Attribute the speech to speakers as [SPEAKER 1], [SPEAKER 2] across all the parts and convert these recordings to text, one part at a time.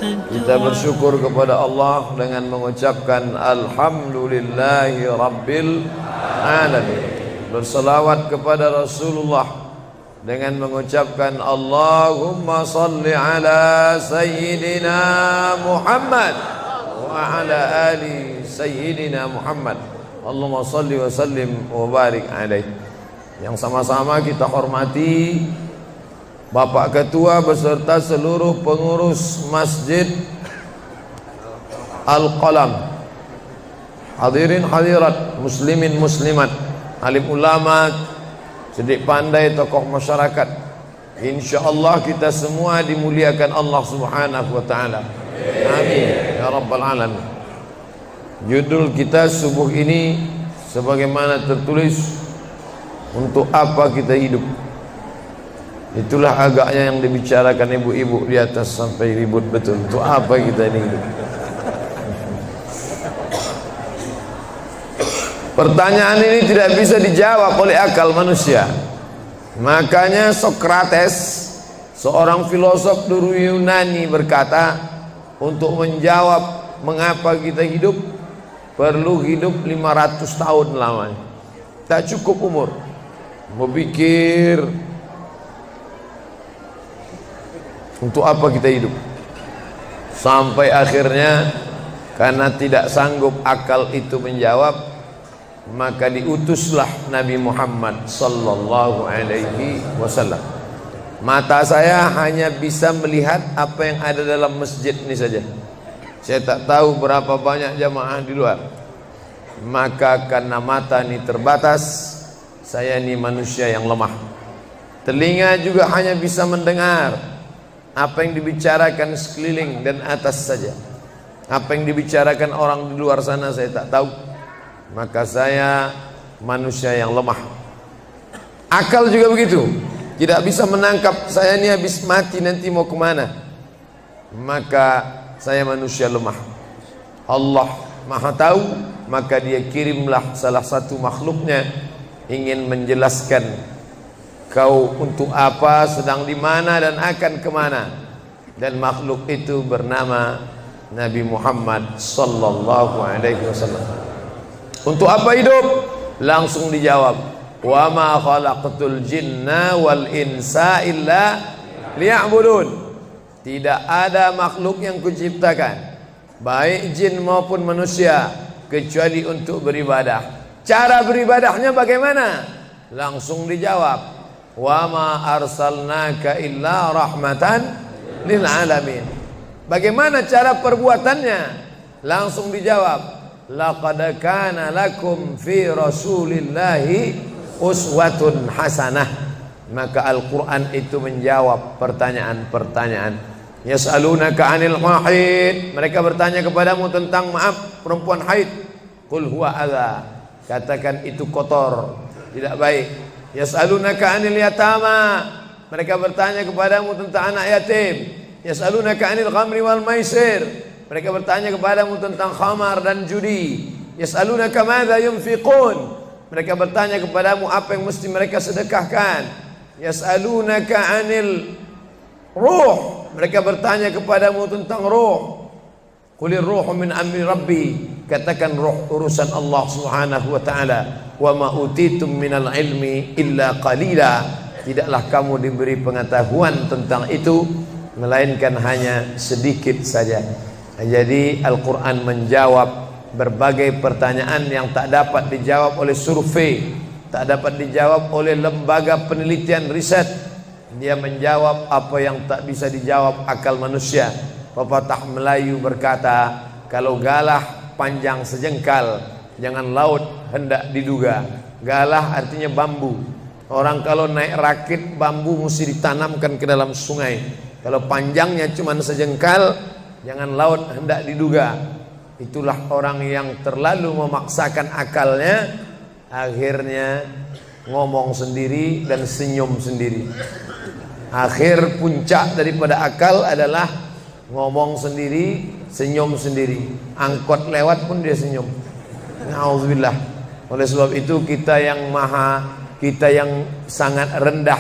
[SPEAKER 1] Kita bersyukur kepada Allah dengan mengucapkan Alhamdulillahi Rabbil Alamin. Berselawat kepada Rasulullah dengan mengucapkan Allahumma salli ala Sayyidina Muhammad wa ala ali Sayyidina Muhammad. Allahumma salli wa sallim wa barik alaih. Yang sama-sama kita hormati Bapak Ketua beserta seluruh pengurus Masjid Al-Qalam, hadirin hadirat, muslimin muslimat, alim ulama, cerdik pandai, tokoh masyarakat. InsyaAllah kita semua dimuliakan Allah Subhanahu wa ta'ala. Amin ya rabbal alamin. Judul kita subuh ini sebagaimana tertulis, untuk apa kita hidup. Itulah agaknya yang dibicarakan ibu-ibu di atas sampai ribut betul. Untuk apa kita ini hidup? Pertanyaan ini tidak bisa dijawab oleh akal manusia. Makanya Sokrates, seorang filosof dulu Yunani, berkata, untuk menjawab mengapa kita hidup, perlu hidup 500 tahun lamanya. Tak cukup umur berpikir untuk apa kita hidup. Sampai akhirnya karena tidak sanggup akal itu menjawab, maka diutuslah Nabi Muhammad sallallahu alaihi wasallam. Mata saya hanya bisa melihat apa yang ada dalam masjid ini saja. Saya tak tahu berapa banyak jamaah di luar. Maka karena mata ini terbatas, saya ini manusia yang lemah. Telinga juga hanya bisa mendengar apa yang dibicarakan sekeliling dan atas saja. Apa yang dibicarakan orang di luar sana saya tak tahu. Maka saya manusia yang lemah. Akal juga begitu, tidak bisa menangkap saya ini habis mati nanti mau kemana. Maka saya manusia lemah. Allah Maha tahu, maka dia kirimlah salah satu makhluknya ingin menjelaskan kau untuk apa, sedang di mana dan akan kemana. Dan makhluk itu bernama Nabi Muhammad sallallahu alaihi wasallam. Untuk apa hidup? Langsung dijawab, wa ma khalaqtul jinna wal insa illa liya'budun. Tidak ada makhluk yang kuciptakan, baik jin maupun manusia, kecuali untuk beribadah. Cara beribadahnya bagaimana? Langsung dijawab, wa ma arsalnaka illa rahmatan lil alamin. Bagaimana cara perbuatannya? Langsung dijawab, laqad kana lakum fi rasulillahi uswatun hasanah. Maka Al-Quran itu menjawab pertanyaan-pertanyaan. Yas'alunaka 'anil mahid, mereka bertanya kepadamu tentang perempuan haid. Qul huwa adza, katakan itu kotor, tidak baik. Yas'alunaka 'anil yatama, mereka bertanya kepadamu tentang anak yatim. Yas'alunaka 'anil khamri wal maisir, mereka bertanya kepadamu tentang khamar dan judi. Yas'alunaka madza yunfiqun, mereka bertanya kepadamu apa yang mesti mereka sedekahkan. Yas'alunaka 'anil ruh, mereka bertanya kepadamu tentang ruh. Qulir ruhu min amri rabbi, katakan ruh urusan Allah Subhanahu wa ta'ala. Wa ma utitum minal ilmi illa qalila, tidaklah kamu diberi pengetahuan tentang itu melainkan hanya sedikit saja. Jadi Al-Quran menjawab berbagai pertanyaan yang tak dapat dijawab oleh survei, tak dapat dijawab oleh lembaga penelitian riset. Dia menjawab apa yang tak bisa dijawab akal manusia. Pepatah Melayu berkata, kalau galah panjang sejengkal, jangan laut hendak diduga. Galah artinya bambu. Orang kalau naik rakit bambu mesti ditanamkan ke dalam sungai. Kalau panjangnya cuma sejengkal, jangan laut hendak diduga. Itulah orang yang terlalu memaksakan akalnya, akhirnya ngomong sendiri dan senyum sendiri. Akhir puncak daripada akal adalah ngomong sendiri, senyum sendiri. Angkot lewat pun dia senyum. Na'udzubillah. Oleh sebab itu kita yang sangat rendah,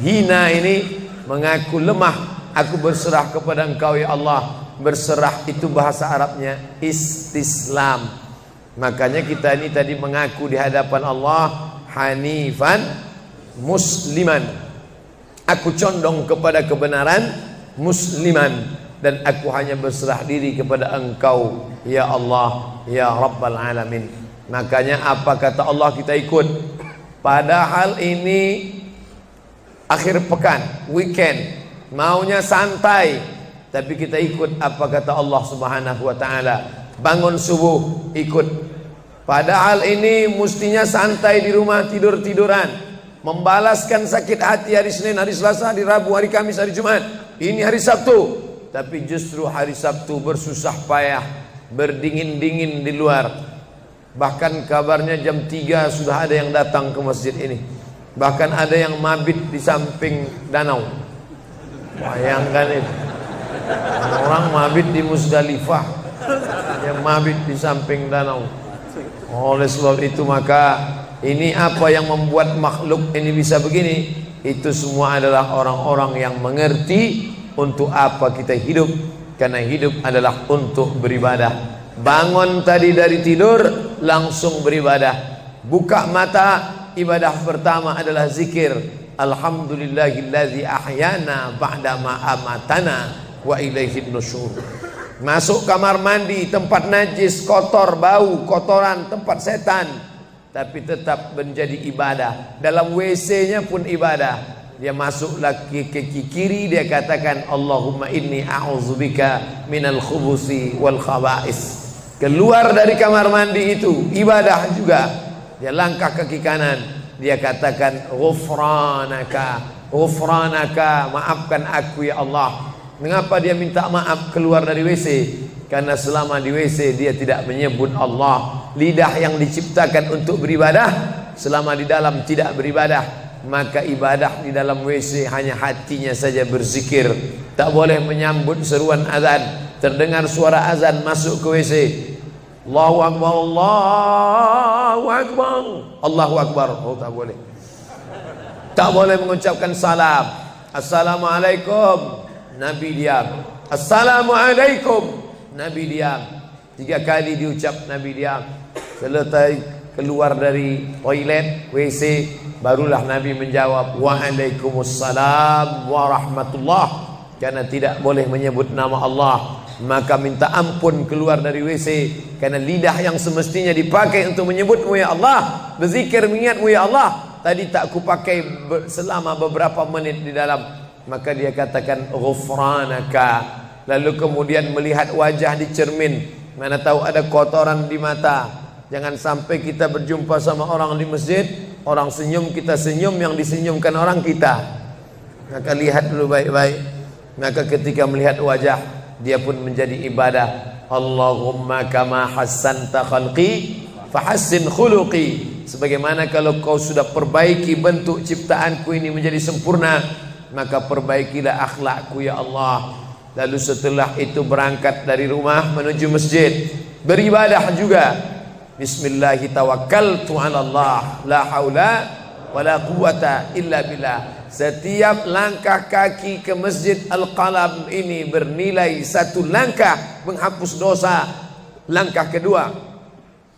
[SPEAKER 1] hina ini mengaku lemah. Aku berserah kepada Engkau ya Allah. Berserah itu bahasa Arabnya istislam. Makanya kita ini tadi mengaku di hadapan Allah hanifan musliman. Aku condong kepada kebenaran, musliman, dan aku hanya berserah diri kepada Engkau ya Allah ya Rabbal Alamin. Makanya apa kata Allah kita ikut. Padahal ini akhir pekan, weekend, maunya santai, tapi kita ikut apa kata Allah Subhanahu wa taala. Bangun subuh ikut. Padahal ini mestinya santai di rumah, tidur-tiduran, membalaskan sakit hati hari Senin, hari Selasa, hari Rabu, hari Kamis, hari Jumat. Ini hari Sabtu, tapi justru hari Sabtu bersusah payah, berdingin-dingin di luar. Bahkan kabarnya jam 3 sudah ada yang datang ke masjid ini. Bahkan ada yang mabit di samping danau. Bayangkan itu. Orang mabit di Musdalifah, yang mabit di samping danau. Oleh sebab itu maka ini apa yang membuat makhluk ini bisa begini? Itu semua adalah orang-orang yang mengerti untuk apa kita hidup. Karena hidup adalah untuk beribadah. Bangun tadi dari tidur langsung beribadah. Buka mata, ibadah pertama adalah zikir. Alhamdulillahillazi ahyana ba'dama amatana wa ilaihin nusyur. Masuk kamar mandi, tempat najis, kotor, bau, kotoran, tempat setan, tapi tetap menjadi ibadah. Dalam WC-nya pun ibadah. Dia masuk lagi ke kiri, dia katakan Allahumma inni a'udzubika minal khubusi wal khaba'is. Keluar dari kamar mandi itu ibadah juga. Dia langkah kaki kanan, dia katakan ghufranaka, ghufranaka, maafkan aku ya Allah. Mengapa dia minta maaf keluar dari WC? Karena selama di WC dia tidak menyebut Allah. Lidah yang diciptakan untuk beribadah, selama di dalam tidak beribadah, maka ibadah di dalam WC hanya hatinya saja berzikir. Tak boleh menyambut seruan azan. Terdengar suara azan masuk ke WC, Allahu Akbar, Allahu Akbar, Allahu Akbar. Oh, tak boleh. Tak boleh mengucapkan salam. Assalamualaikum, Nabi diam. Assalamualaikum, Nabi diam. 3 kali diucap, Nabi diam. Selesai keluar dari toilet, WC, barulah Nabi menjawab Waalaikumsalam warahmatullah. Karena tidak boleh menyebut nama Allah, maka minta ampun keluar dari WC. Karena lidah yang semestinya dipakai untuk menyebutmu ya Allah, berzikir mengingatmu ya Allah, tadi tak kupakai selama beberapa menit di dalam. Maka dia katakan ghufranaka. Lalu kemudian melihat wajah di cermin, mana tahu ada kotoran di mata. Jangan sampai kita berjumpa sama orang di masjid, orang senyum, kita senyum, yang disenyumkan orang kita. Maka lihat dulu baik-baik. Maka ketika melihat wajah, dia pun menjadi ibadah. Allahumma kama hassanta khalqi fahassin khuluqi. Sebagaimana kalau kau sudah perbaiki bentuk ciptaanku ini menjadi sempurna, maka perbaikilah akhlakku ya Allah. Lalu setelah itu berangkat dari rumah menuju masjid, beribadah juga. Bismillahi tawakkaltu 'ala Allah, la haula wala quwata illa billah. Setiap langkah kaki ke Masjid Al-Qalam ini bernilai 1 langkah menghapus dosa. Langkah kedua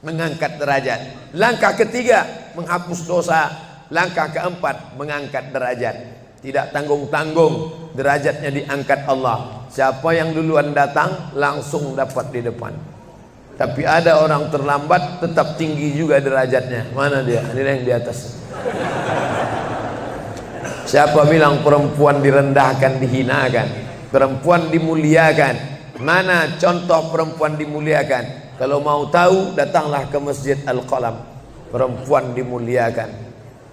[SPEAKER 1] mengangkat derajat. Langkah ketiga menghapus dosa. Langkah keempat mengangkat derajat. Tidak tanggung-tanggung, derajatnya diangkat Allah. Siapa yang duluan datang langsung dapat di depan. Tapi ada orang terlambat tetap tinggi juga derajatnya. Mana dia? Ini yang di atas. Siapa bilang perempuan direndahkan, dihinakan? Perempuan dimuliakan. Mana contoh perempuan dimuliakan? Kalau mau tahu, datanglah ke Masjid Al-Qalam. Perempuan dimuliakan.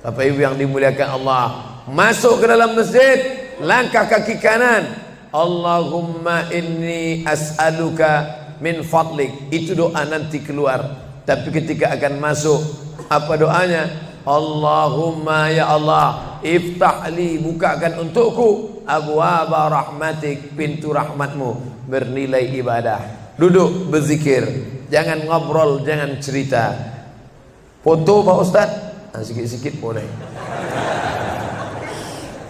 [SPEAKER 1] Bapak Ibu yang dimuliakan Allah, masuk ke dalam masjid, langkah kaki kanan, Allahumma inni as'aluka min fadlik. Itu doa nanti keluar. Tapi ketika akan masuk, apa doanya? Allahumma ya Allah, iftahli, bukakan untukku abwaba rahmatik, pintu rahmatmu. Bernilai ibadah. Duduk berzikir, jangan ngobrol, jangan cerita. Foto Pak Ustaz, sikit-sikit boleh.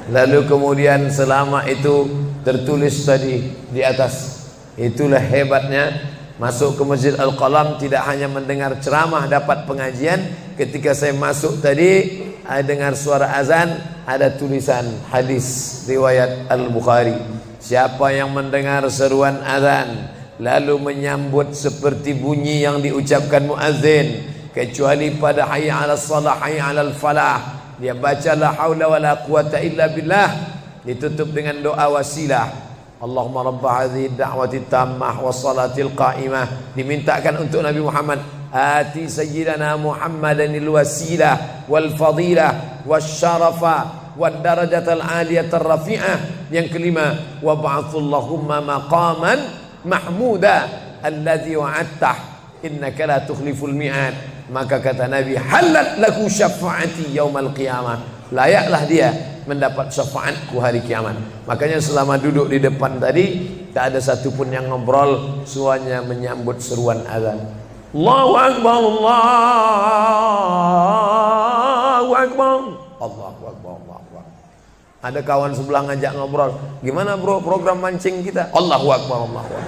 [SPEAKER 1] Lalu kemudian selama itu tertulis tadi di atas, Itulah hebatnya masuk ke Masjid Al-Qalam, tidak hanya mendengar ceramah, dapat pengajian. Ketika saya masuk tadi, dengar suara azan, ada tulisan hadis riwayat Al-Bukhari. Siapa yang mendengar seruan azan lalu menyambut seperti bunyi yang diucapkan muazzin, kecuali pada hayya 'alas shalah, hayya 'alal falah, dia baca la haula wala quwata illa billah, ditutup dengan doa wasilah. Allahumma rabba hadhihi da'wati tammah wassalatil qa'imah, dimintakan untuk Nabi Muhammad, ati sayyidana Muhammadanil wasilah wal fadilah wasyarafa wad darajatal aliyatar rafi'ah. Yang kelima, wa ba'athullahumma maqaman mahmuda alladhi wa'adtah innaka la tukhliful mi'ad. Maka kata Nabi, halat laku syafaati yaumal qiyamah, layaklah dia mendapat syafaatku hari kiamat. Makanya selama duduk di depan tadi, tak ada satupun yang ngobrol, semuanya menyambut seruan azan. Allahu Akbar, Allahu Akbar, Allahu Akbar, Allahu Akbar. Ada kawan sebelah ngajak ngobrol, gimana bro program mancing kita? Allahu Akbar, Allahu Akbar.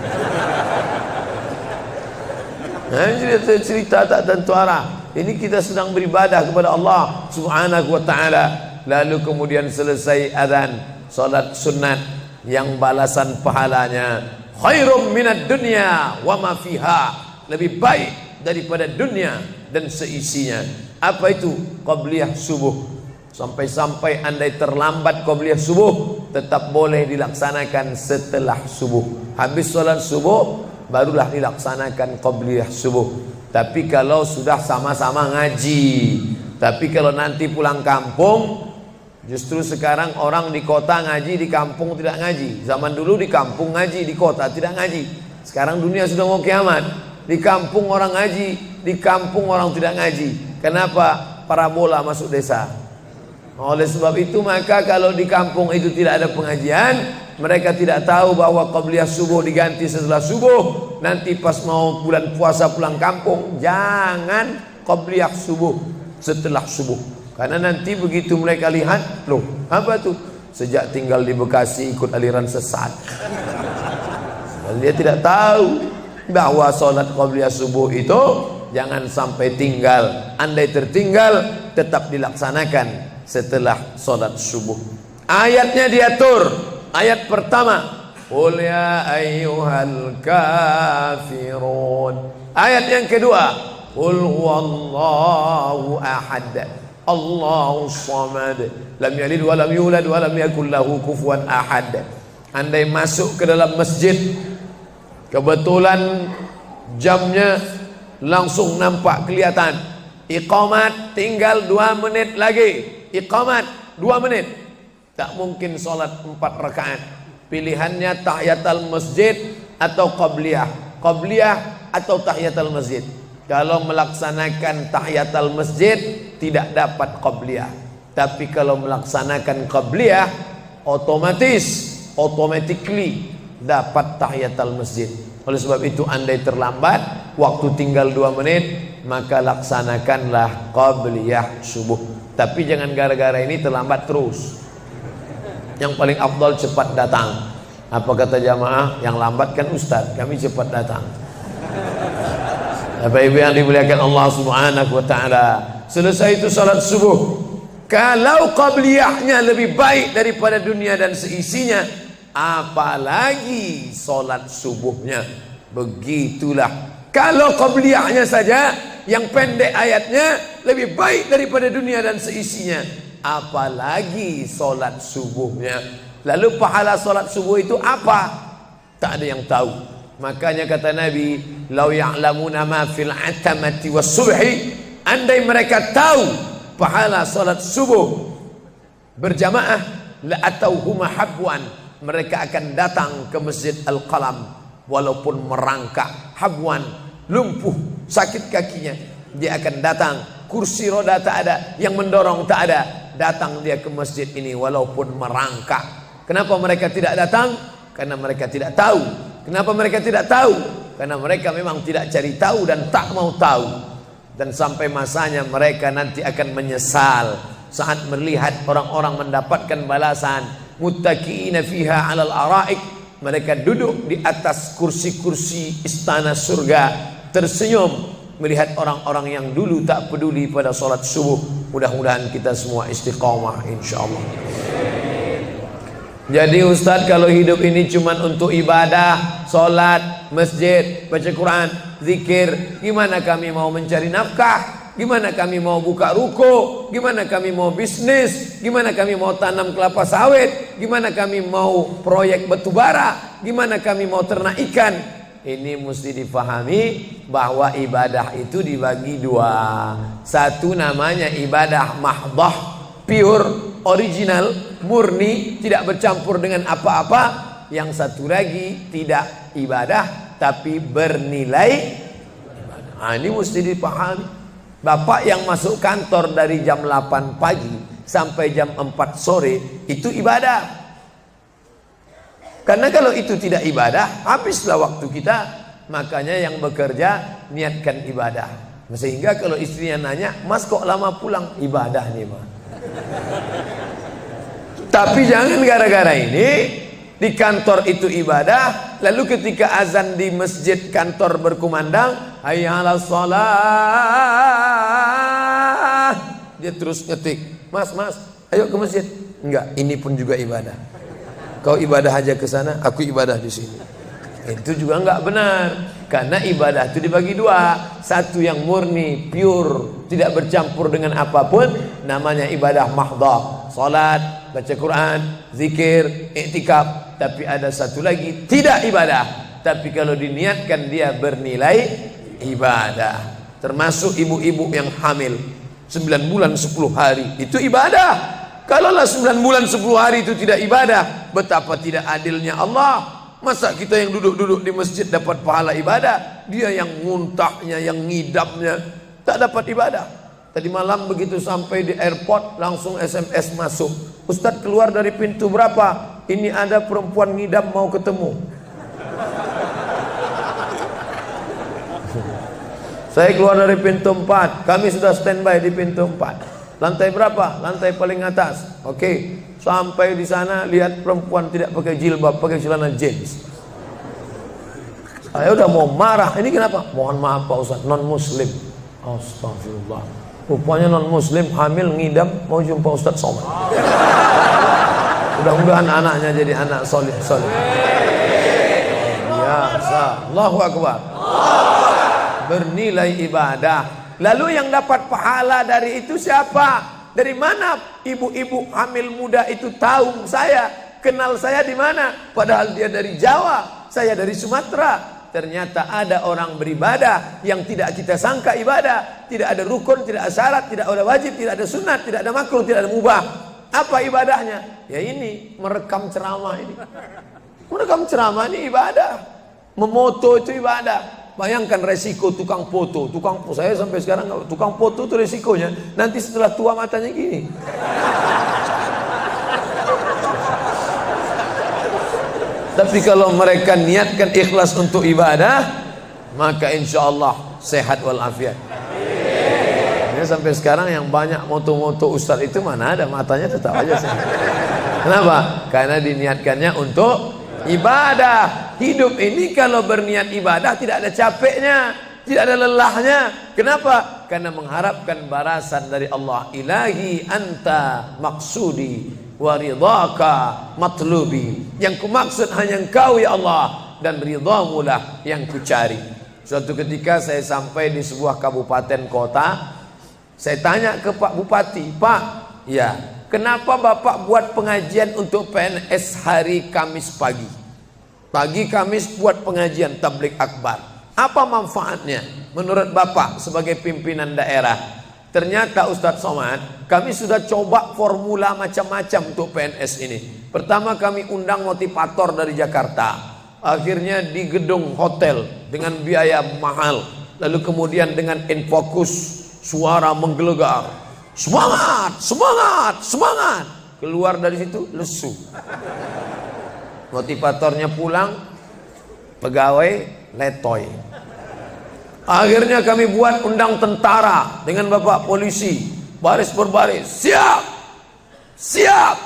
[SPEAKER 1] Nah, cerita tak tentu arah. Ini kita sedang beribadah kepada Allah Subhanahu wa ta'ala. Lalu kemudian selesai azan, salat sunat yang balasan pahalanya khairum minad dunya wa ma fiha, lebih baik daripada dunia dan seisinya. Apa itu? Qabliyah subuh. Sampai-sampai andai terlambat qabliyah subuh, tetap boleh dilaksanakan setelah subuh. Habis salat subuh barulah dilaksanakan qabliyah subuh. Tapi kalau sudah sama-sama ngaji, tapi kalau nanti pulang kampung, justru sekarang orang di kota ngaji, di kampung tidak ngaji. Zaman dulu di kampung ngaji, di kota tidak ngaji. Sekarang dunia sudah mau kiamat. Di kampung orang ngaji, di kampung orang tidak ngaji. Kenapa? Parabola masuk desa. Oleh sebab itu, maka kalau di kampung itu tidak ada pengajian, mereka tidak tahu bahwa qabliyah subuh diganti setelah subuh. Nanti pas mau bulan puasa pulang kampung, jangan qabliyah subuh setelah subuh. Karena nanti begitu mereka lihat, loh apa tuh? Sejak tinggal di Bekasi ikut aliran sesat. Dan dia tidak tahu bahwa sholat qabliyah subuh itu jangan sampai tinggal. Andai tertinggal, tetap dilaksanakan setelah sholat subuh. Ayatnya diatur. Ayat pertama, qul ya ayyuhal kafirun. Ayat yang kedua, qul huwallahu ahad, Allahu samad, lam yalid wa lam yulad wa lam yakul lahu kufuwan ahad. Andai masuk ke dalam masjid, kebetulan jamnya langsung nampak kelihatan, iqamat tinggal 2 menit lagi, iqamat 2 menit, tak mungkin sholat 4 rakaat. Pilihannya tahiyatul masjid atau qabliyah, qabliyah atau tahiyatul masjid. Kalau melaksanakan tahiyatul masjid tidak dapat qabliyah. Tapi kalau melaksanakan qabliyah, automatically dapat tahiyatul masjid. Oleh sebab itu, andai terlambat, waktu tinggal 2 menit, maka laksanakanlah qabliyah subuh. Tapi jangan gara-gara ini terlambat terus. Yang paling afdal cepat datang. Apa kata jamaah? Yang lambat kan ustaz, kami cepat datang. Bapak Ibu yang dimuliakan Allah Subhanahu wa ta'ala, selesai itu salat subuh. Kalau qabliyahnya lebih baik daripada dunia dan seisinya, apalagi salat subuhnya. Begitulah. Kalau qabliyahnya saja yang pendek ayatnya lebih baik daripada dunia dan seisinya, apalagi salat subuhnya. Lalu pahala salat subuh itu apa? Tak ada yang tahu. Makanya kata Nabi, lau ya'lamuna ma fil atamati was subhi, andai mereka tahu pahala salat subuh berjamaah, la atauhuma habwan, mereka akan datang ke Masjid Al-Qalam walaupun merangkak. Habwan, lumpuh, sakit kakinya, dia akan datang. Kursi roda tak ada, yang mendorong tak ada, datang dia ke masjid ini walaupun merangkak. Kenapa mereka tidak datang? Karena mereka tidak tahu. Kenapa mereka tidak tahu? Karena mereka memang tidak cari tahu dan tak mau tahu. Dan sampai masanya mereka nanti akan menyesal saat melihat orang-orang mendapatkan balasan muttaqiina fiha 'alal araik, mereka duduk di atas kursi-kursi istana surga, tersenyum melihat orang-orang yang dulu tak peduli pada sholat subuh. Mudah-mudahan kita semua istiqomah insyaallah. Jadi Ustadz, kalau hidup ini cuma untuk ibadah, sholat, masjid, baca Quran, zikir, gimana kami mau mencari nafkah? Gimana kami mau buka ruko? Gimana kami mau bisnis? Gimana kami mau tanam kelapa sawit? Gimana kami mau proyek batu bara? Gimana kami mau ternak ikan? Ini mesti difahami bahwa ibadah itu dibagi dua. Satu namanya ibadah mahdhah, pure, original, murni, tidak bercampur dengan apa-apa. Yang satu lagi tidak ibadah tapi bernilai ibadah. Nah, ini mesti dipahami. Bapak yang masuk kantor dari jam 8 pagi sampai jam 4 sore itu ibadah. Karena kalau itu tidak ibadah, habislah waktu kita. Makanya yang bekerja niatkan ibadah. Sehingga kalau istrinya nanya, "Mas kok lama pulang?" Ibadah nih, Mas. Tapi jangan gara-gara ini di kantor itu ibadah, lalu ketika azan di masjid kantor berkumandang, hayya 'alas shalah, dia terus ngetik, "Mas, ayo ke masjid." Enggak, ini pun juga ibadah. Kau ibadah aja ke sana, aku ibadah di sini. Itu juga enggak benar. Karena ibadah itu dibagi dua. Satu yang murni, pure, tidak bercampur dengan apapun, namanya ibadah mahdhah. Salat, baca Quran, zikir, iktikaf. Tapi ada satu lagi tidak ibadah, tapi kalau diniatkan dia bernilai ibadah. Termasuk ibu-ibu yang hamil 9 bulan 10 hari itu ibadah. Kalaulah 9 bulan 10 hari itu tidak ibadah, betapa tidak adilnya Allah. Masa kita yang duduk-duduk di masjid dapat pahala ibadah, dia yang muntahnya, yang ngidamnya tak dapat ibadah. Tadi malam begitu sampai di airport langsung SMS masuk, "Ustadz keluar dari pintu berapa? Ini ada perempuan ngidam mau ketemu." Saya keluar dari pintu 4, kami sudah standby di pintu 4. Lantai berapa? Lantai paling atas. Oke. Sampai di sana lihat perempuan tidak pakai jilbab, pakai celana jeans. Saya udah mau marah. Ini kenapa? "Mohon maaf Pak Ustadz, non muslim." Astagfirullah. Rupanya non muslim hamil ngidam mau jumpa Ustadz Somad. Mudah-mudahan anaknya jadi anak soleh. Biasa. Allahu Akbar. Bernilai ibadah. Lalu yang dapat pahala dari itu siapa? Dari mana ibu-ibu hamil muda itu tahu saya? Kenal saya di mana? Padahal dia dari Jawa, saya dari Sumatera. Ternyata ada orang beribadah yang tidak kita sangka ibadah. Tidak ada rukun, tidak ada syarat, tidak ada wajib, tidak ada sunat, tidak ada makruh, tidak ada mubah. Apa ibadahnya? Ya ini, merekam ceramah ini. Merekam ceramah ini ibadah. Memoto itu ibadah. Bayangkan resiko tukang foto. Saya sampai sekarang tukang foto itu resikonya nanti setelah tua matanya gini. Tapi kalau mereka niatkan ikhlas untuk ibadah, maka insya Allah sehat walafiat. Ini sampai sekarang yang banyak moto-moto ustadz itu mana ada matanya tetap aja sehat. Kenapa? Karena diniatkannya untuk ibadah. Hidup ini kalau berniat ibadah tidak ada capeknya, tidak ada lelahnya. Kenapa? Karena mengharapkan balasan dari Allah. Ilahi anta maksudi wa ridhaka matlubi. Yang kumaksud hanya Engkau ya Allah, dan ridhamu lah yang kucari. Suatu ketika saya sampai di sebuah kabupaten kota, saya tanya ke Pak Bupati, "Pak, ya, kenapa Bapak buat pengajian untuk PNS hari Kamis pagi? Pagi Kamis buat pengajian tabligh akbar. Apa manfaatnya menurut Bapak sebagai pimpinan daerah?" Ternyata Ustadz Somad, kami sudah coba formula macam-macam untuk PNS ini. Pertama kami undang motivator dari Jakarta. Akhirnya di gedung hotel dengan biaya mahal. Lalu kemudian dengan infokus, suara menggelegar. Semangat, semangat, semangat. Keluar dari situ lesu. Motivatornya pulang, pegawai letoy. Akhirnya kami buat undang tentara dengan bapak polisi, baris berbaris, siap, siap.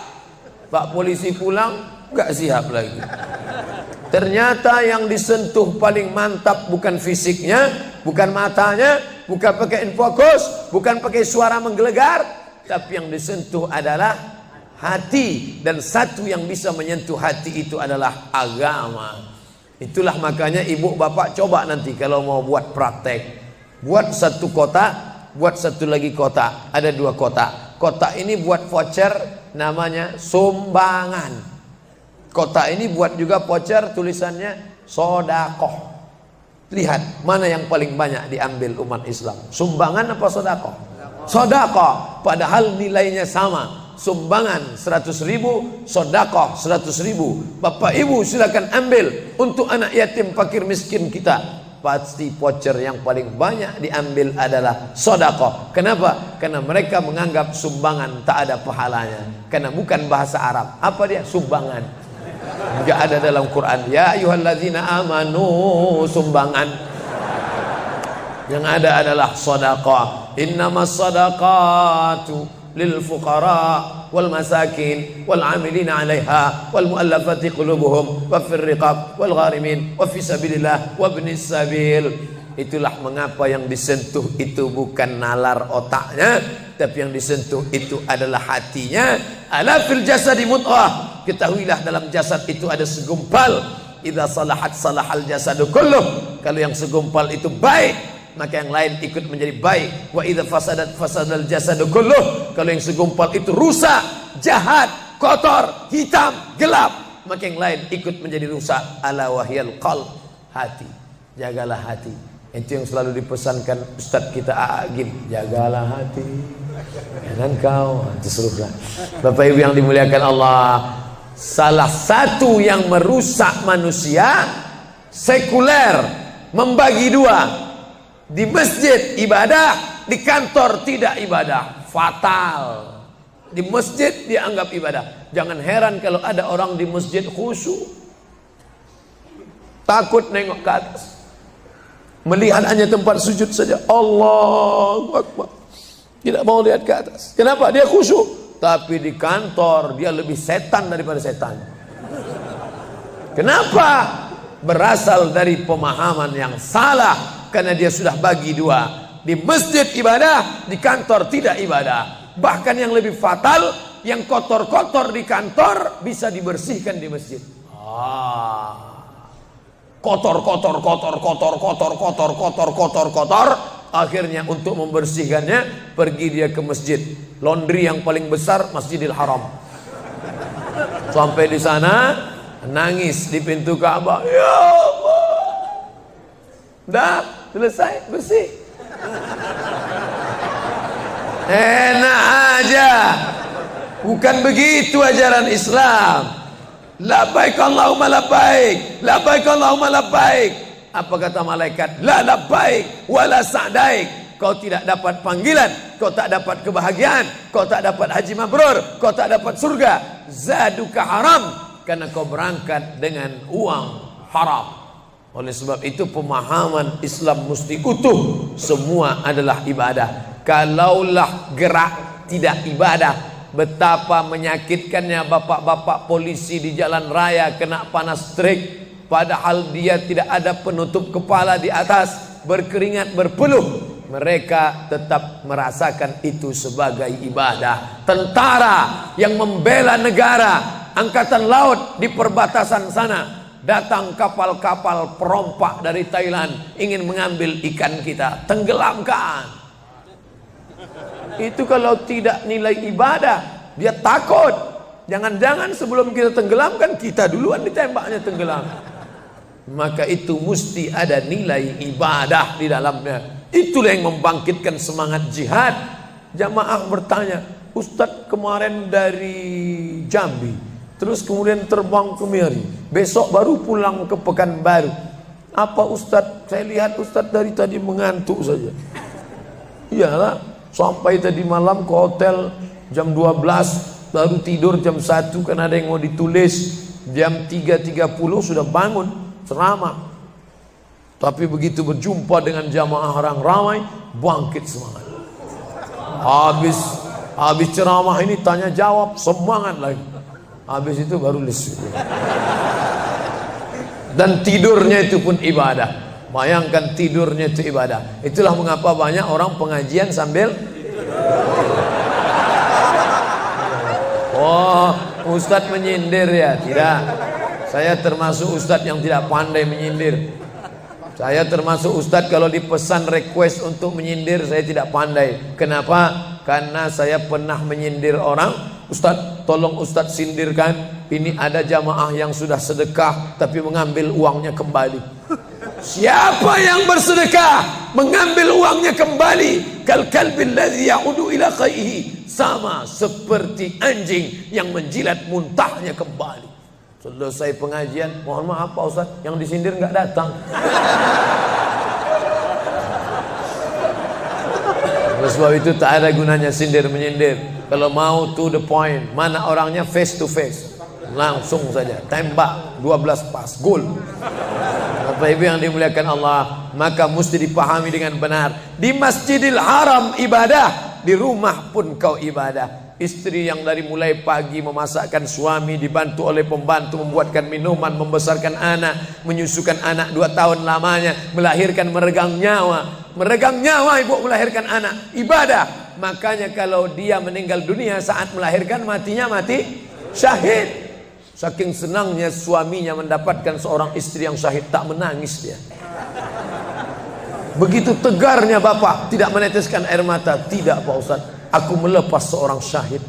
[SPEAKER 1] Pak polisi pulang, nggak siap lagi. Ternyata yang disentuh paling mantap bukan fisiknya, bukan matanya, bukan pakai infokus, bukan pakai suara menggelegar, tapi yang disentuh adalah hati. Dan satu yang bisa menyentuh hati itu adalah agama. Itulah makanya ibu bapak coba nanti kalau mau buat praktek, buat satu kotak, buat satu lagi kotak, ada 2 kotak. Kotak ini buat voucher, namanya sumbangan. Kotak ini buat juga voucher, tulisannya sodakoh. Lihat mana yang paling banyak diambil umat Islam, sumbangan apa sodakoh? Sodakoh, padahal nilainya sama. Sumbangan 100.000, sodakoh 100.000. Bapak ibu silakan ambil untuk anak yatim fakir miskin kita. Pasti voucher yang paling banyak diambil adalah sodakoh. Kenapa? Karena mereka menganggap sumbangan tak ada pahalanya, karena bukan bahasa Arab. Apa dia? Sumbangan. Enggak ada dalam Quran. Ya ayyuhalladzina amanu, sumbangan. Yang ada adalah sedekah. Innamas shadaqatu lil fuqara wal masakin wal 'amilina 'alaiha wal mu'allafati qulubuhum wa fir riqab wal gharimin wa fi sabilillah wa ibnis sabil. Itulah mengapa yang disentuh itu bukan nalar otaknya, tapi yang disentuh itu adalah hatinya. Ala fil jasadi mudghah, ketahuilah dalam jasad itu ada segumpal. Idza salahat salahal jasadu kulluh, kalau yang segumpal itu baik, maka yang lain ikut menjadi baik. Wa idza fasadat fasadal jasadu kulluh, kalau yang segumpal itu rusak, jahat, kotor, hitam, gelap, maka yang lain ikut menjadi rusak. Ala wahyal qalb, hati. Jagalah hati. Itu yang selalu dipesankan Ustadz kita Agim, jagalah hati. Dan kau terserah. Bapak Ibu yang dimuliakan Allah, salah satu yang merusak manusia sekuler, membagi 2. Di masjid ibadah, di kantor tidak ibadah, fatal. Di masjid dianggap ibadah. Jangan heran kalau ada orang di masjid khusyuk, takut nengok ke atas, melihat hanya tempat sujud saja. Allahu Akbar, tidak mau lihat ke atas. Kenapa? Dia khusyuk. Tapi di kantor dia lebih setan daripada setan. Kenapa? Berasal dari pemahaman yang salah, karena dia sudah bagi 2. Di masjid ibadah, di kantor tidak ibadah. Bahkan yang lebih fatal, yang kotor-kotor di kantor bisa dibersihkan di masjid. Kotor. Akhirnya untuk membersihkannya pergi dia ke masjid. Laundry yang paling besar Masjidil Haram. Sampai di sana nangis di pintu Ka'bah. Ya Allah, dah selesai bersih. Enak aja. Bukan begitu ajaran Islam. Labbaik Allahumma labbaik, labbaik Allahumma labbaik. Apa kata malaikat? La labbaik wala sa'daik. Kau tidak dapat panggilan, kau tak dapat kebahagiaan, kau tak dapat haji mabrur, kau tak dapat surga. Zaduka haram, karena kau berangkat dengan uang haram. Oleh sebab itu pemahaman Islam mesti utuh. Semua adalah ibadah. Kalaulah gerak tidak ibadah, betapa menyakitkannya bapak-bapak polisi di jalan raya kena panas terik, padahal dia tidak ada penutup kepala di atas, berkeringat berpeluh. Mereka tetap merasakan itu sebagai ibadah. Tentara yang membela negara, angkatan laut di perbatasan sana, datang kapal-kapal perompak dari Thailand ingin mengambil ikan kita, tenggelamkan. Itu kalau tidak nilai ibadah, dia takut. Jangan-jangan sebelum kita tenggelamkan, kita duluan ditembaknya tenggelam. Maka itu mesti ada nilai ibadah di dalamnya. Itulah yang membangkitkan semangat jihad. Jamaah bertanya, Ustadz kemarin dari Jambi, terus kemudian terbang ke Miri, besok baru pulang ke Pekanbaru. Apa Ustadz? Saya lihat Ustadz dari tadi mengantuk saja. Iyalah, sampai tadi malam ke hotel jam 12, baru tidur jam 1 karena ada yang mau ditulis. Jam 3.30 sudah bangun ceramah. Tapi begitu berjumpa dengan jamaah orang ramai, bangkit semangat. Habis ceramah ini tanya jawab, semangat lagi. Habis itu baru lesu. Dan tidurnya itu pun ibadah. Bayangkan tidurnya itu ibadah. Itulah mengapa banyak orang pengajian sambil oh, ustadz menyindir ya? Tidak. Saya termasuk ustadz yang tidak pandai menyindir. Saya termasuk ustadz kalau dipesan request untuk menyindir saya tidak pandai. Kenapa? Karena saya pernah menyindir orang. Ustadz, tolong ustadz sindirkan. Ini ada jamaah yang sudah sedekah tapi mengambil uangnya kembali. Siapa yang bersedekah mengambil uangnya kembali? Kal kalbil ladzi ya'udu ila qaihi, sama seperti anjing yang menjilat muntahnya kembali. Selesai pengajian, mohon maaf Pak Ustaz, yang disindir nggak datang. Oleh sebab itu tak ada gunanya sindir menyindir. Kalau mau to the point, mana orangnya face to face, langsung saja tembak 12 pas gol. Bapak Ibu yang dimuliakan Allah, maka mesti dipahami dengan benar. Di Masjidil Haram ibadah, di rumah pun kau ibadah. Istri yang dari mulai pagi memasakkan suami, dibantu oleh pembantu membuatkan minuman, membesarkan anak, menyusukan anak 2 tahun lamanya, melahirkan, meregang nyawa. Meregang nyawa ibu melahirkan anak, ibadah. Makanya kalau dia meninggal dunia saat melahirkan, matinya mati syahid. Saking senangnya suaminya mendapatkan seorang istri yang syahid, tak menangis dia. Begitu tegarnya bapak, tidak meneteskan air mata. Tidak Pak Ustaz, aku melepas seorang syahid,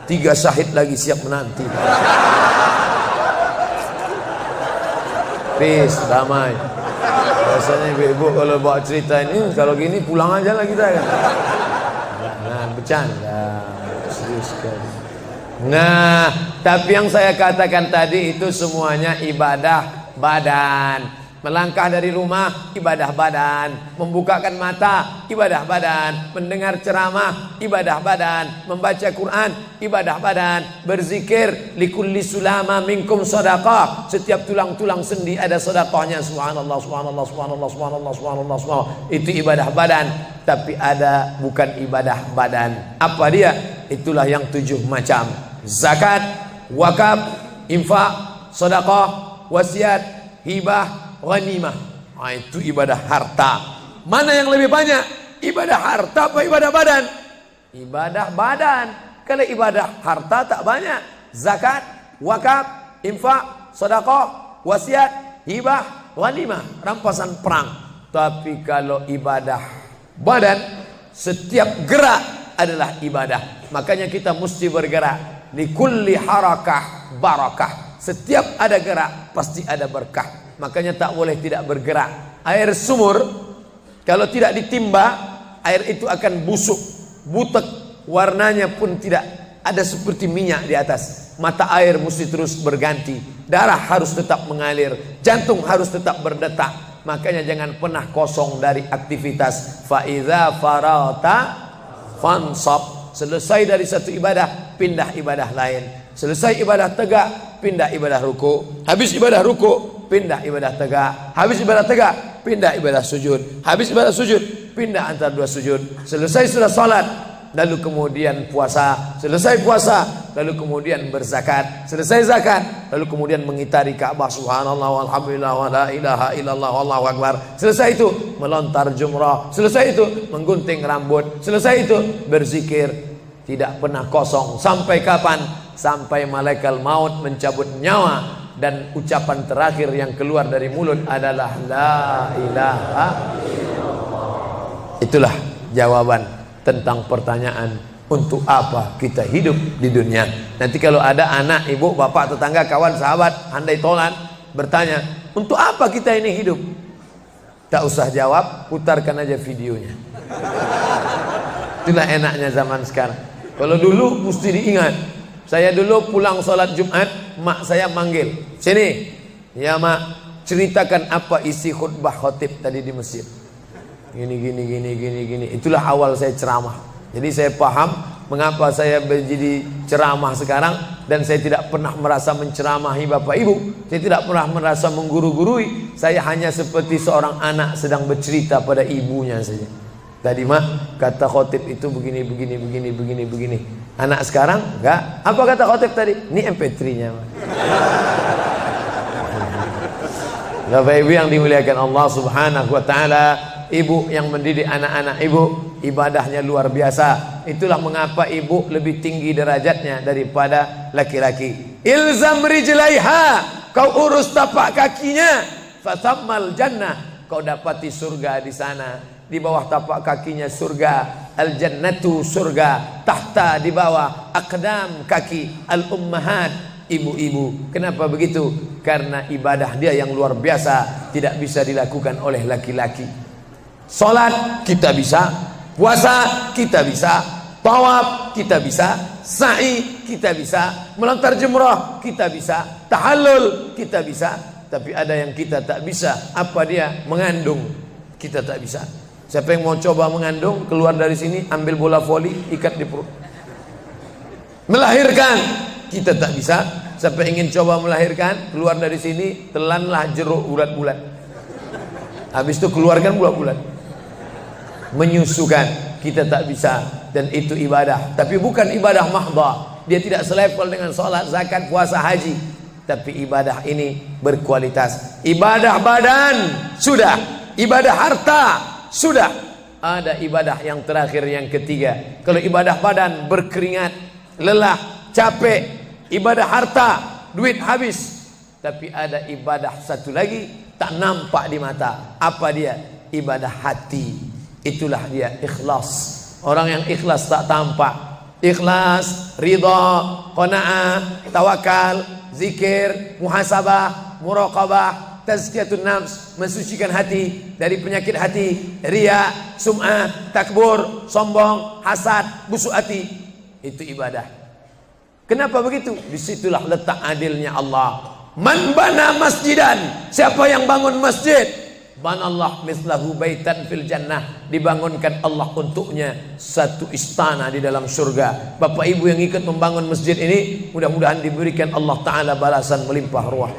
[SPEAKER 1] 3 syahid lagi siap menanti. Peace, damai. Biasanya ibu-ibu kalau bawa cerita ini, kalau gini pulang aja lah kita kan. Nah, bercanda, serius sekali. Nah, tapi yang saya katakan tadi itu semuanya ibadah badan. Melangkah dari rumah, ibadah badan. Membukakan mata, ibadah badan. Mendengar ceramah, ibadah badan. Membaca Quran, ibadah badan. Berzikir, likulli sulama minkum sadaqah. Setiap tulang-tulang sendi ada sedekahnya. Subhanallah, subhanallah, subhanallah, subhanallah, subhanallah, subhanallah. Itu ibadah badan. Tapi ada bukan ibadah badan. Apa dia? Itulah yang 7 macam. Zakat, wakaf, infak, sedekah, wasiat, hibah, ghanimah. Nah, itu ibadah harta. Mana yang lebih banyak? Ibadah harta apa ibadah badan? Ibadah badan. Kalau ibadah harta tak banyak. Zakat, wakaf, infak, sedekah, wasiat, hibah, ghanimah, rampasan perang. Tapi kalau ibadah badan, setiap gerak adalah ibadah. Makanya kita mesti bergerak. Likulli harakah barakah. Setiap ada gerak pasti ada berkah. Makanya tak boleh tidak bergerak. Air sumur kalau tidak ditimba, air itu akan busuk, butek, warnanya pun tidak ada seperti minyak di atas. Mata air mesti terus berganti. Darah harus tetap mengalir, jantung harus tetap berdetak. Makanya jangan pernah kosong dari aktivitas. Fa idza farata fansab. Selesai dari satu ibadah, pindah ibadah lain. Selesai ibadah tegak, pindah ibadah ruku. Habis ibadah ruku, pindah ibadah tegak. Habis ibadah tegak, pindah ibadah sujud. Habis ibadah sujud, pindah antara 2 sujud. Selesai sudah salat, lalu kemudian puasa. Selesai puasa, lalu kemudian berzakat. Selesai zakat, lalu kemudian mengitari Ka'bah. Subhanallah walhamdulillah wa la ilaha illallah wallahu akbar. Selesai itu melontar jumrah. Selesai itu menggunting rambut. Selesai itu berzikir. Tidak pernah kosong. Sampai kapan? Sampai malaikat maut mencabut nyawa dan ucapan terakhir yang keluar dari mulut adalah la ilaha illallah. Itulah jawaban tentang pertanyaan untuk apa kita hidup di dunia. Nanti kalau ada anak, ibu, bapak, tetangga, kawan, sahabat, andai tolan bertanya, untuk apa kita ini hidup? Tak usah jawab, putarkan aja videonya. Itulah enaknya zaman sekarang. Kalau dulu mesti diingat. Saya dulu pulang sholat Jumat, mak saya manggil, sini, ya mak, ceritakan apa isi khutbah khotib tadi di Mesir. Gini. Itulah awal saya ceramah. Jadi saya paham mengapa saya menjadi ceramah sekarang. Dan saya tidak pernah merasa menceramahi bapak ibu. Saya tidak pernah merasa mengguru-gurui. Saya hanya seperti seorang anak sedang bercerita pada ibunya saja. Tadi mak, kata khotib itu begini. Anak sekarang enggak. Apa kata khotib tadi? Ini MP3-nya mak. Bapak Ibu yang dimuliakan Allah Subhanahu wa taala, ibu yang mendidik anak-anak ibu ibadahnya luar biasa. Itulah mengapa ibu lebih tinggi derajatnya daripada laki-laki. Ilzam rijlaiha, kau urus tapak kakinya, fatammal jannah, kau dapati surga di sana. Di bawah tapak kakinya surga, al jannatu surga, tahta di bawah aqdam kaki al ummahat, ibu-ibu. Kenapa begitu? Karena ibadah dia yang luar biasa, tidak bisa dilakukan oleh laki-laki. Salat kita bisa, puasa kita bisa, tawaf kita bisa, sa'i kita bisa, melontar jumrah kita bisa, tahallul kita bisa. Tapi ada yang kita tak bisa. Apa dia? Mengandung. Kita tak bisa. Siapa yang mau coba mengandung, keluar dari sini, ambil bola voli, ikat di perut. Melahirkan, kita tak bisa. Siapa yang ingin coba melahirkan, keluar dari sini, telanlah jeruk bulat-bulat. Habis itu keluarkan bulat-bulat. Menyusukan, kita tak bisa. Dan itu ibadah. Tapi bukan ibadah mahdha. Dia tidak selevel dengan sholat, zakat, puasa, haji. Tapi ibadah ini berkualitas. Ibadah badan, sudah. Ibadah harta, sudah. Ada ibadah yang terakhir, yang ketiga. Kalau ibadah badan berkeringat, lelah, capek. Ibadah harta, duit habis. Tapi ada ibadah satu lagi, tak nampak di mata. Apa dia? Ibadah hati. Itulah dia ikhlas. Orang yang ikhlas tak tampak. Ikhlas, ridha, qanaah, tawakal, zikir, muhasabah, muraqabah, tazkiyatun nafs, mensucikan hati dari penyakit hati, riya, sum'ah, takbur, sombong, hasad, busuk hati. Itu ibadah. Kenapa begitu? Disitulah letak adilnya Allah. Man bana masjidan, siapa yang bangun masjid, banallah mislahu baitan fil jannah, dibangunkan Allah untuknya satu istana di dalam surga. Bapak ibu yang ikut membangun masjid ini, mudah-mudahan diberikan Allah Ta'ala balasan melimpah ruah.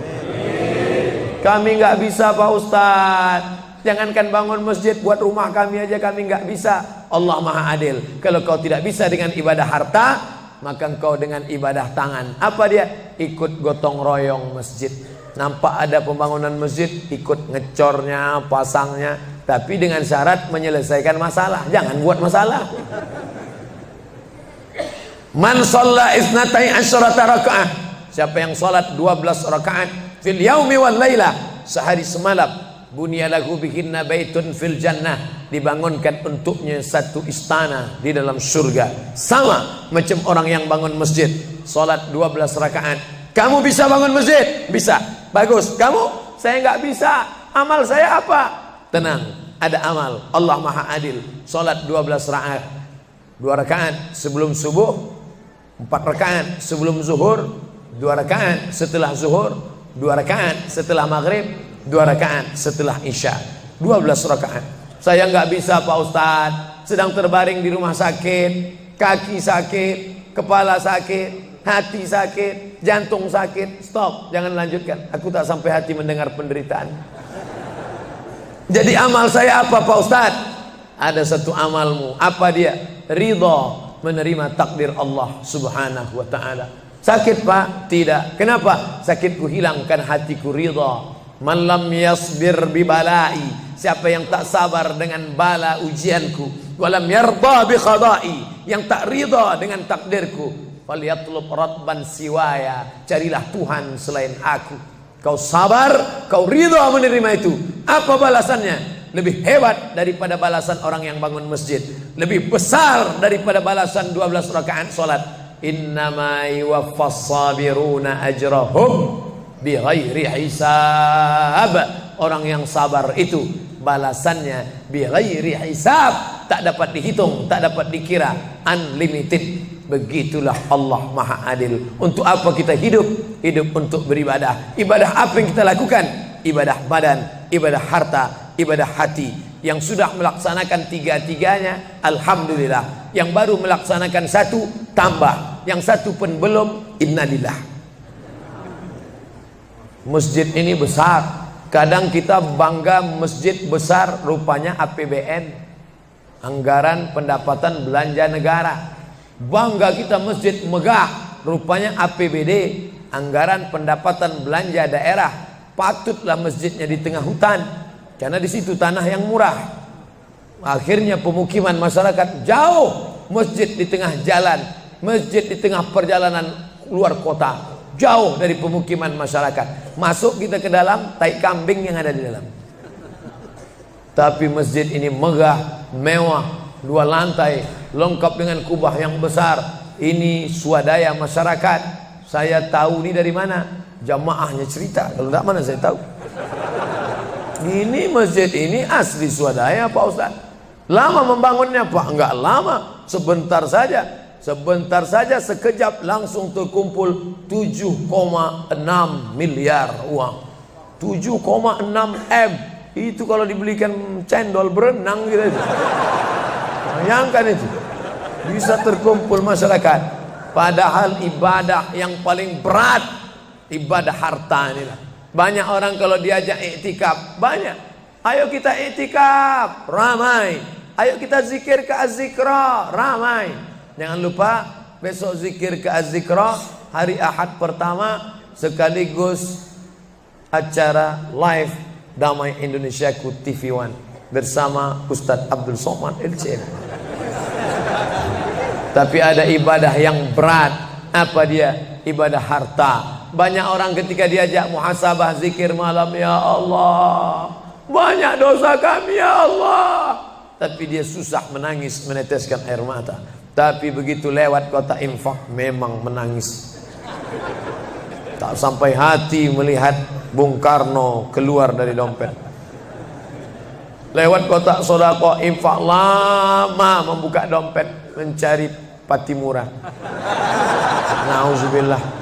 [SPEAKER 1] Kami nggak bisa Pak Ustadz, jangankan bangun masjid, buat rumah kami aja kami nggak bisa. Allah Maha Adil. Kalau kau tidak bisa dengan ibadah harta, maka engkau dengan ibadah tangan. Apa dia? Ikut gotong royong masjid. Nampak ada pembangunan masjid, ikut ngecornya, pasangnya, tapi dengan syarat menyelesaikan masalah. Jangan buat masalah. Man shalla isnatai asyrata rakaah, siapa yang salat 12 rakaat fil yaumi wal laila, sehari semalam, bunyalahu bihinna baitun fil jannah, dibangunkan untuknya satu istana di dalam surga. Sama macam orang yang bangun masjid, salat 12 rakaat. Kamu bisa bangun masjid? Bisa. Bagus. Kamu? Saya nggak bisa. Amal saya apa? Tenang, ada amal. Allah Maha Adil. Salat 12 rakaat. 2 rakaat sebelum subuh, 4 rakaat sebelum zuhur, 2 rakaat setelah zuhur, 2 rakaat setelah maghrib, 2 rakaat setelah isya. 12 rakaat. Saya nggak bisa Pak Ustadz, sedang terbaring di rumah sakit, kaki sakit, kepala sakit, hati sakit, jantung sakit. Stop, jangan lanjutkan. Aku tak sampai hati mendengar penderitaan. Jadi amal saya apa Pak Ustadz? Ada satu amalmu. Apa dia? Ridha, menerima takdir Allah Subhanahu wa ta'ala. Sakit Pak? Tidak. Kenapa? Sakitku hilangkan hatiku ridha. Man lam yasbir bibalai, siapa yang tak sabar dengan bala ujianku, walam yarda bi qada'i, yang tak ridha dengan takdirku, falyatlub radban siwaya, carilah Tuhan selain aku. Kau sabar, kau ridha menerima itu. Apa balasannya? Lebih hebat daripada balasan orang yang bangun masjid, lebih besar daripada balasan 12 rakaat salat. Innama yuwaffas sabiruna ajrahum bighairi hisab. Orang yang sabar itu balasannya bighairi hisab, tak dapat dihitung, tak dapat dikira, unlimited. Begitulah Allah Maha Adil. Untuk apa kita hidup? Hidup untuk beribadah. Ibadah apa yang kita lakukan? Ibadah badan, ibadah harta, ibadah hati. Yang sudah melaksanakan tiga-tiganya, alhamdulillah. Yang baru melaksanakan satu, tambah. Yang satu pun belum, innalillah. Masjid ini besar. Kadang kita bangga masjid besar, rupanya APBN, anggaran pendapatan belanja negara. Bangga kita masjid megah, rupanya APBD, anggaran pendapatan belanja daerah. patutlah masjidnya di tengah hutan, karena di situ tanah yang murah. Akhirnya pemukiman masyarakat jauh, masjid di tengah jalan, masjid di tengah perjalanan luar kota, jauh dari pemukiman masyarakat. Masuk kita ke dalam, tai kambing yang ada di dalam. Tapi masjid ini megah, mewah, 2 lantai, lengkap dengan kubah yang besar. Ini swadaya masyarakat. Saya tahu ini dari mana? Jamaahnya cerita. Kalau tidak, mana saya tahu. Ini masjid ini asli swadaya Pak Ustaz. Lama membangunnya Pak? Enggak lama, sebentar saja. Sebentar saja, sekejap langsung terkumpul 7,6 miliar uang. 7,6 M. Itu kalau dibelikan cendol berenang gitu. Bayangkan itu. Bisa terkumpul masyarakat. Padahal ibadah yang paling berat, ibadah harta inilah. Banyak orang kalau diajak iktikaf, banyak. Ayo kita iktikaf, ramai. Ayo kita zikir ke Az-Zikra, ramai. Jangan lupa besok zikir ke Az-Zikra, hari Ahad pertama, sekaligus acara live Damai Indonesiaku TV One bersama Ustadz Abdul Somad LCM. Tapi ada ibadah yang berat. Apa dia? Ibadah harta. Banyak orang ketika diajak muhasabah zikir malam, ya Allah, banyak dosa kami ya Allah, tapi dia susah menangis, meneteskan air mata. Tapi begitu lewat kota infak, memang menangis. Tak sampai hati melihat Bung Karno keluar dari dompet. Lewat kotak sodako infak, lama membuka dompet mencari Patimura. Nauzubillah.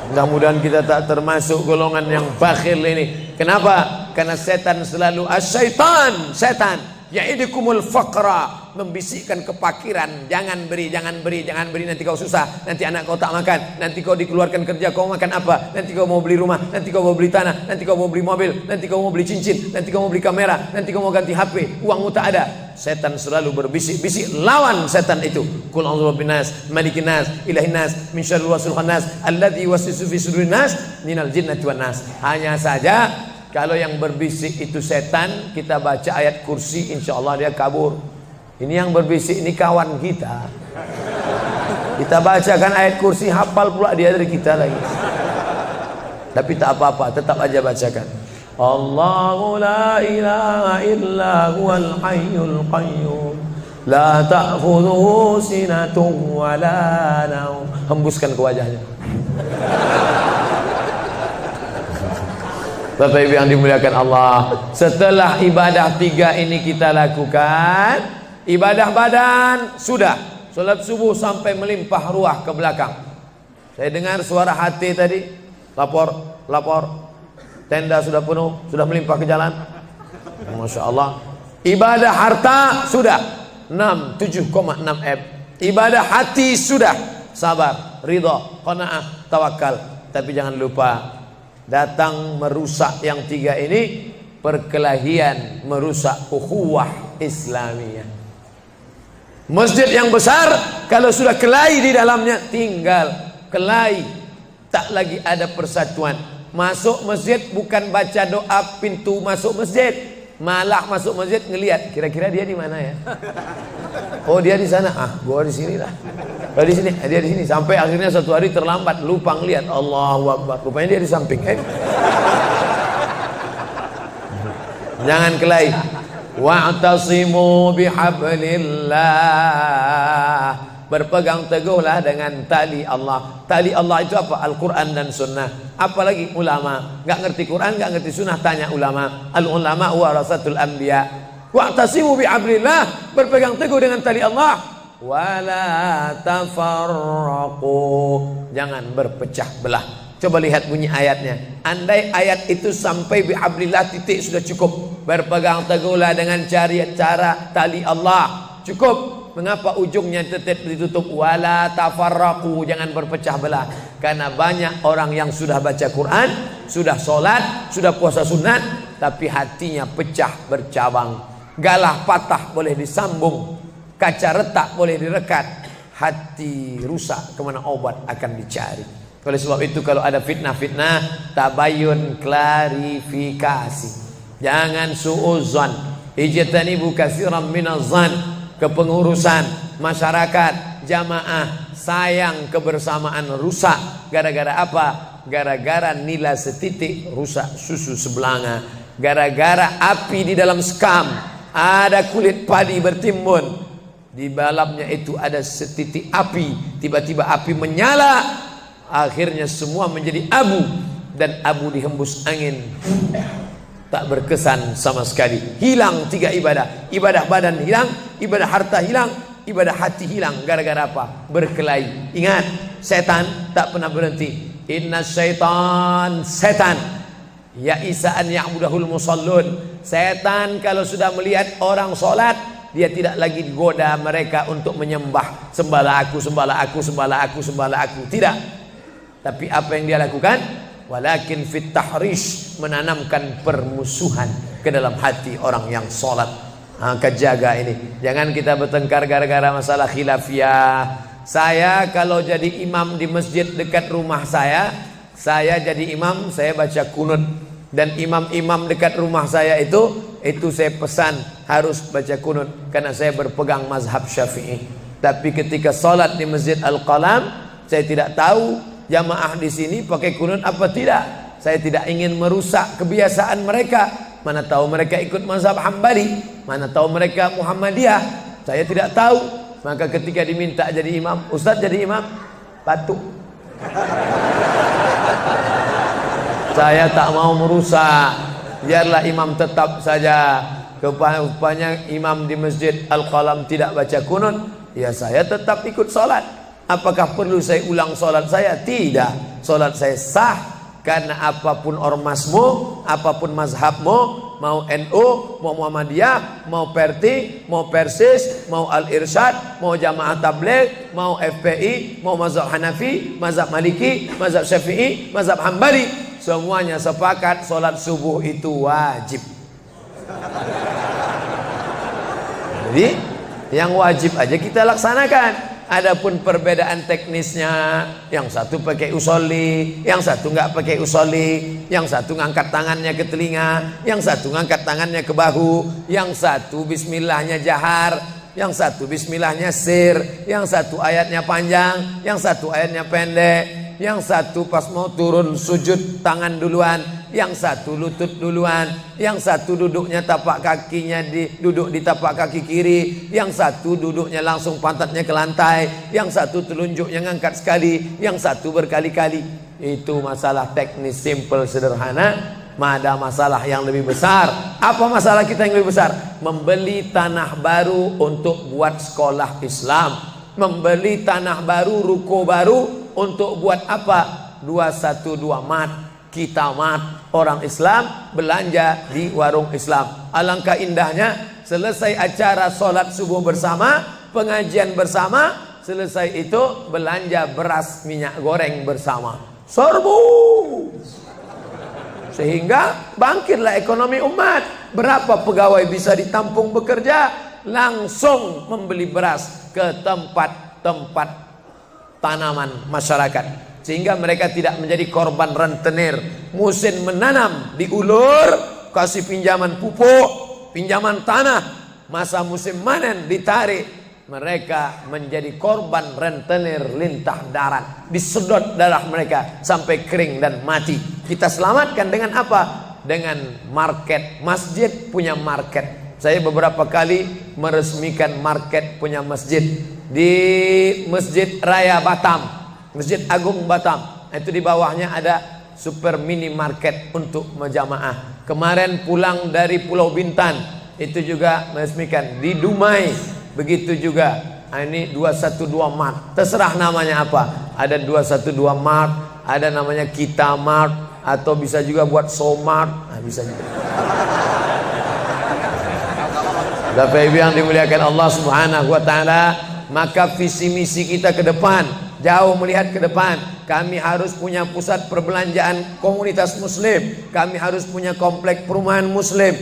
[SPEAKER 1] Mudah-mudahan kita tak termasuk golongan yang bakhil ini. Kenapa? Karena setan selalu asyaitan, setan ya'idukumul faqra, membisikkan kepakiran. Jangan beri, jangan beri, jangan beri, nanti kau susah, nanti anak kau tak makan, nanti kau dikeluarkan kerja, kau makan apa, nanti kau mau beli rumah, nanti kau mau beli tanah, nanti kau mau beli mobil, nanti kau mau beli cincin, nanti kau mau beli kamera, nanti kau mau ganti HP, uangmu tak ada. Setan selalu berbisik-bisik. Lawan setan itu. Qul a'udzu birabbin nas, malikin nas, ilahin nas, min syarril waswasil khannas, alladzi yuwaswisu fi sudurin nas, minal jinnati wan nas. Hanya saja kalau yang berbisik itu setan, kita baca ayat kursi, insya Allah dia kabur. Ini yang berbisik ini kawan kita. Kita bacakan ayat kursi, hafal pula dia dari kita lagi. Tapi tak apa-apa, tetap aja bacakan. Allahu la ilaha illa huwal hayyul qayyum, la ta'khudhuhu sinatun wa la naum. Hembuskan ke wajahnya. Bapak Ibu yang dimuliakan Allah, setelah ibadah 3 ini kita lakukan, ibadah badan sudah, sholat subuh sampai melimpah ruah ke belakang. Saya dengar suara hati tadi, lapor, tenda sudah penuh, sudah melimpah ke jalan. Masya Allah. Ibadah harta sudah 7,6 M. Ibadah hati sudah, sabar, ridha, qanaah, tawakal. Tapi jangan lupa, datang merusak yang 3 ini, perkelahian, merusak ukhuwah Islamiyah. Masjid yang besar, kalau sudah kelahi di dalamnya, tinggal kelahi, tak lagi ada persatuan. Masuk masjid bukan baca doa pintu masuk masjid, malah masuk masjid ngelihat kira-kira dia di mana ya. Oh dia di sana, gua di sini lah. Oh di sini, dia di sini. Sampai akhirnya suatu hari terlambat, lupa ngelihat. Allahu Akbar, rupanya dia di samping. Jangan kelahi. Wa'tasimu bihablillah, berpegang teguhlah dengan tali Allah. Tali Allah itu apa? Al-Quran dan Sunnah. Apalagi ulama, nggak ngerti Quran, nggak ngerti Sunnah, tanya ulama. Al-ulama warasatul anbiya. Wa'tasimu bihablillah, berpegang teguh dengan tali Allah. Wala tafarraqu, jangan berpecah belah. Coba lihat bunyi ayatnya. Andai ayat itu sampai bihablillah titik sudah cukup. Berpegang teguhlah dengan cara tali Allah, cukup. Mengapa ujungnya tetap ditutup? Wala tafarraqu, jangan berpecah belah. Karena banyak orang yang sudah baca Quran, sudah sholat, sudah puasa sunat, tapi hatinya pecah bercabang. Galah patah boleh disambung, kaca retak boleh direkat, hati rusak kemana obat akan dicari. Oleh sebab itu kalau ada fitnah-fitnah, tabayun, klarifikasi. Jangan suudzon. Ijtanibu katsiran minaz-zan. Kepengurusan masyarakat, jamaah, sayang kebersamaan rusak. Gara-gara apa? Gara-gara nila setitik rusak susu sebelanga. Gara-gara api di dalam sekam, ada kulit padi bertimbun, di dalamnya itu ada setitik api, tiba-tiba api menyala, akhirnya semua menjadi abu, dan abu dihembus angin, tak berkesan sama sekali. Hilang 3 ibadah. Ibadah badan hilang, ibadah harta hilang, ibadah hati hilang. Gara-gara apa? Berkelahi. Ingat, setan tak pernah berhenti. Inna syaitan, setan ya isa'an ya'budahul musallun. Setan kalau sudah melihat orang sholat, dia tidak lagi goda mereka untuk menyembah, sembahlah aku, sembahlah aku, sembahlah aku, sembahlah aku. Tidak. Tapi apa yang dia lakukan? Walakin fit tahrish, menanamkan permusuhan ke dalam hati orang yang sholat. Maka jaga ini. Jangan kita bertengkar gara-gara masalah khilafiyah. Saya kalau jadi imam di masjid dekat rumah saya jadi imam, saya baca kunut. Dan imam-imam dekat rumah saya itu saya pesan harus baca kunut, karena saya berpegang mazhab Syafi'i. Tapi ketika sholat di Masjid Al-Qalam, saya tidak tahu jamaah di sini pakai kunut apa tidak. Saya tidak ingin merusak kebiasaan mereka. Mana tahu mereka ikut mazhab Hambali, mana tahu mereka Muhammadiyah, saya tidak tahu. Maka ketika diminta jadi imam, Ustadz jadi imam, patuh. Saya tak mau merusak, biarlah imam tetap saja. Rupanya imam di Masjid Al-Qalam tidak baca kunut, ya saya tetap ikut sholat. Apakah perlu saya ulang sholat saya? Tidak, sholat saya sah. Karena apapun ormasmu, apapun mazhabmu, mau NU, mau Muhammadiyah, mau Perti, mau Persis, mau Al-Irsyad, mau Jamaah Tabligh, mau FPI, mau mazhab Hanafi, mazhab Maliki, mazhab Syafi'i, mazhab Hambali, semuanya sepakat sholat subuh itu wajib. Jadi yang wajib aja kita laksanakan. Adapun perbedaan teknisnya, yang satu pakai usolli, yang satu nggak pakai usolli, yang satu ngangkat tangannya ke telinga, yang satu ngangkat tangannya ke bahu, yang satu bismillahnya jahar, yang satu bismillahnya sir, yang satu ayatnya panjang, yang satu ayatnya pendek, yang satu pas mau turun sujud tangan duluan, yang satu lutut duluan, yang satu duduknya tapak kakinya duduk di tapak kaki kiri, yang satu duduknya langsung pantatnya ke lantai, yang satu telunjuknya ngangkat sekali, yang satu berkali-kali. Itu masalah teknis simple sederhana. Ada masalah yang lebih besar. Apa masalah kita yang lebih besar? Membeli tanah baru untuk buat sekolah Islam, membeli tanah baru, ruko baru untuk buat apa? 212 mat, kita mat, orang Islam belanja di warung Islam. Alangkah indahnya, selesai acara sholat subuh bersama, pengajian bersama, selesai itu belanja beras minyak goreng bersama, serbu, sehingga bangkitlah ekonomi umat. Berapa pegawai bisa ditampung bekerja, langsung membeli beras ke tempat-tempat tanaman masyarakat, sehingga mereka tidak menjadi korban rentenir. Musim menanam diulur, kasih pinjaman pupuk, pinjaman tanah, masa musim panen ditarik, mereka menjadi korban rentenir lintah darat, disedot darah mereka sampai kering dan mati. Kita selamatkan dengan apa? Dengan market. Masjid punya market. Saya beberapa kali meresmikan market punya masjid di Masjid Raya Batam, Masjid Agung Batam. Itu di bawahnya ada super mini market untuk menjamaah. Kemarin pulang dari Pulau Bintan, itu juga meresmikan. Di Dumai begitu juga. Ini 212 Mart, terserah namanya apa. Ada 212 Mart, ada namanya Kita Mart, atau bisa juga buat Somart. Nah, bisa juga. Bapak Ibu yang dimuliakan Allah Subhanahu wa taala, maka visi misi kita ke depan, jauh melihat ke depan. Kami harus punya pusat perbelanjaan komunitas muslim, kami harus punya komplek perumahan muslim.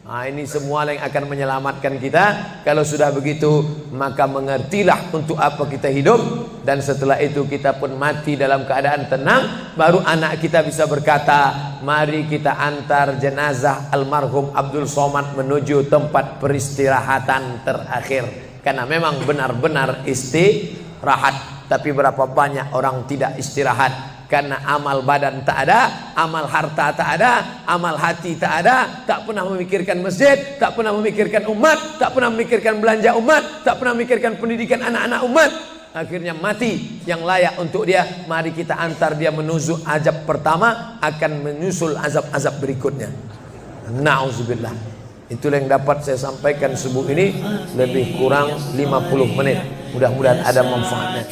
[SPEAKER 1] Nah, ini semua yang akan menyelamatkan kita. Kalau sudah begitu, maka mengertilah untuk apa kita hidup. Dan setelah itu kita pun mati dalam keadaan tenang. Baru anak kita bisa berkata, mari kita antar jenazah almarhum Abdul Somad menuju tempat peristirahatan terakhir. Karena memang benar-benar istirahat. Tapi berapa banyak orang tidak istirahat. Karena amal badan tak ada, amal harta tak ada, amal hati tak ada, tak pernah memikirkan masjid, tak pernah memikirkan umat, tak pernah memikirkan belanja umat, tak pernah memikirkan pendidikan anak-anak umat. Akhirnya mati yang layak untuk dia. Mari kita antar dia menuju azab pertama, akan menyusul azab-azab berikutnya. Nauzubillah. Itulah yang dapat saya sampaikan subuh ini, lebih kurang 50 menit. Mudah-mudahan ada manfaatnya.